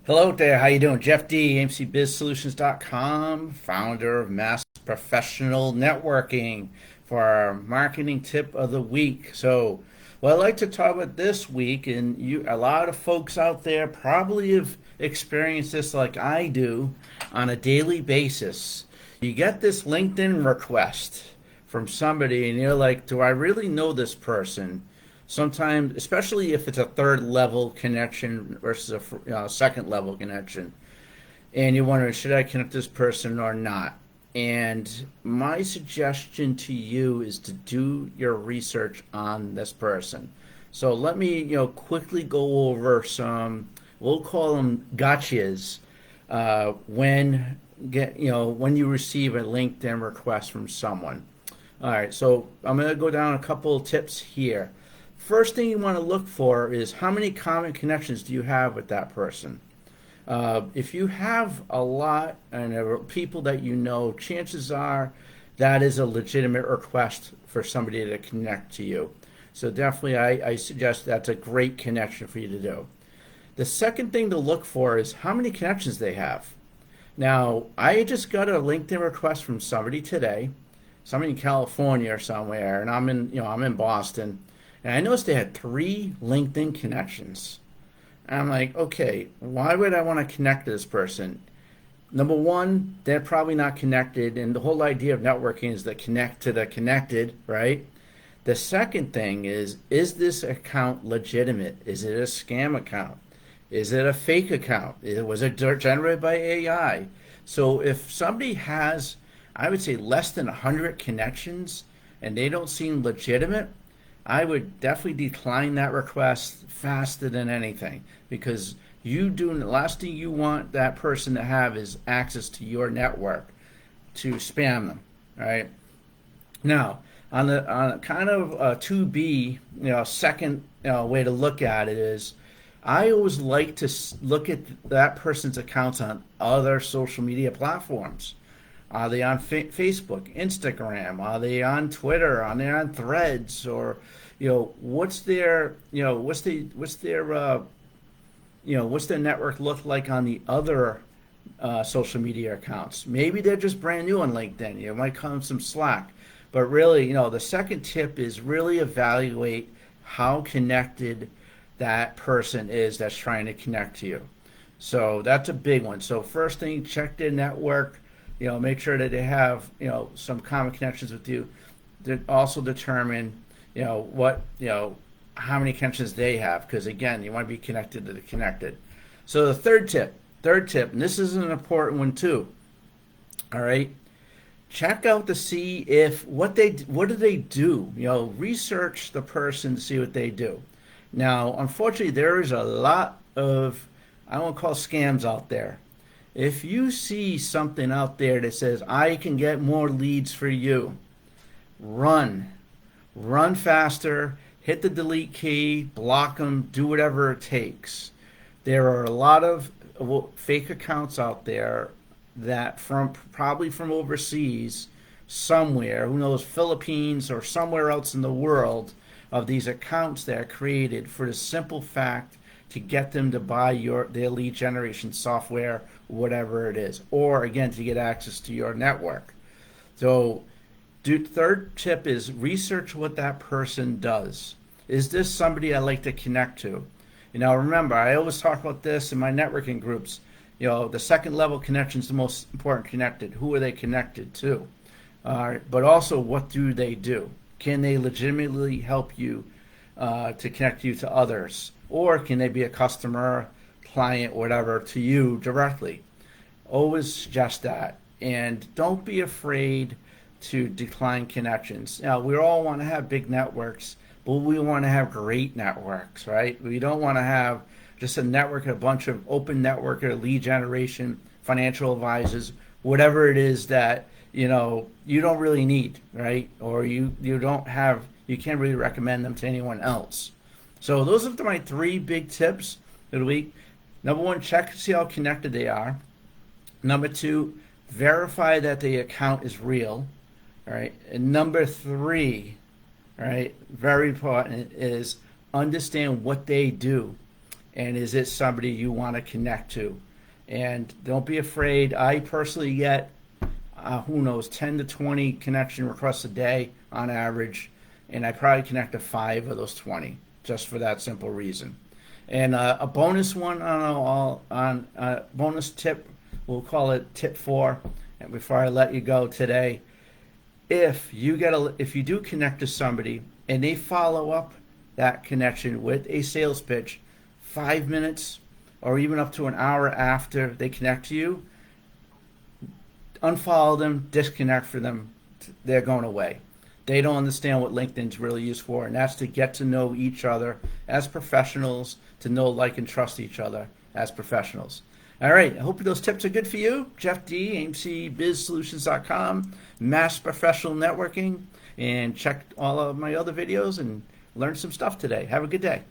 Hello there, how you doing? Jeff D, AMCBizSolutions.com, founder of Mass Professional Networking for our marketing tip of the week. So, what I'd like to talk about this week, and a lot of folks out there probably have experienced this like I do on a daily basis. You get this LinkedIn request from somebody, and you're like, do I really know this person? Sometimes, especially if it's a third level connection versus a second level connection, and you're wondering, should I connect this person or not? And my suggestion to you is to do your research on this person. So let me, quickly go over some, we'll call them gotchas, when you receive a LinkedIn request from someone. All right, so I'm going to go down a couple of tips here. First thing you want to look for is how many common connections do you have with that person. If you have a lot and people that you know, chances are that is a legitimate request for somebody to connect to you. So definitely I suggest that's a great connection for you to do. The second thing to look for is how many connections they have. Now, I just got a LinkedIn request from somebody today, somebody in California or somewhere, and I'm in Boston. And I noticed they had 3 LinkedIn connections. And I'm like, okay, why would I want to connect to this person? Number one, they're probably not connected. And the whole idea of networking is to connect to the connected, right? The second thing is this account legitimate? Is it a scam account? Is it a fake account? Was it generated by AI? So if somebody has, I would say, less than 100 connections and they don't seem legitimate, I would definitely decline that request faster than anything, because the last thing you want that person to have is access to your network to spam them, right? Now, on a kind of 2B, second way to look at it is, I always like to look at that person's accounts on other social media platforms. Are they on Facebook, Instagram? Are they on Twitter? Are they on Threads? Or, what's their network look like on the other social media accounts? Maybe they're just brand new on LinkedIn. You might call them some slack. But really, the second tip is really evaluate how connected that person is that's trying to connect to you. So that's a big one. So first thing, check their network. Make sure that they have, some common connections with you. Also determine, how many connections they have, because again, you want to be connected to the connected. So the third tip, and this is an important one too. All right, check out to see if what do they do. Research the person to see what they do. Now, unfortunately, there is a lot of, I won't call scams out there. If you see something out there that says, I can get more leads for you, run faster, hit the delete key, block them, do whatever it takes. There are a lot of fake accounts out there that probably from overseas, somewhere, who knows, Philippines or somewhere else in the world, of these accounts that are created for the simple fact to get them to buy their lead generation software, whatever it is, or again to get access to your network. So, third tip is research what that person does. Is this somebody I like to connect to? Remember, I always talk about this in my networking groups. The second level connection is the most important connected. Who are they connected to? But also, what do they do? Can they legitimately help you to connect you to others? Or can they be a customer, client, whatever, to you directly? Always suggest that. And don't be afraid to decline connections. Now, we all want to have big networks, but we want to have great networks, right? We don't want to have just a network, a bunch of open network or lead generation, financial advisors, whatever it is that you don't really need, right? Or you can't really recommend them to anyone else. So those are my 3 big tips of the week. Number 1, check to see how connected they are. Number 2, verify that the account is real. All right. And number 3, all right, very important, is understand what they do. and is it somebody you want to connect to? And don't be afraid. I personally get, who knows, 10 to 20 connection requests a day on average, and I probably connect to 5 of those 20, just for that simple reason. And a bonus one on bonus tip, we'll call it tip 4. And before I let you go today, if you do connect to somebody and they follow up that connection with a sales pitch 5 minutes or even up to an hour after they connect to you, unfollow them, disconnect for them. They're going away. They don't understand what LinkedIn's really used for, and that's to get to know each other as professionals, to know, like, and trust each other as professionals. All right, I hope those tips are good for you. Jeff D, AMCBizSolutions.com, Mass Professional Networking, and check all of my other videos and learn some stuff today. Have a good day.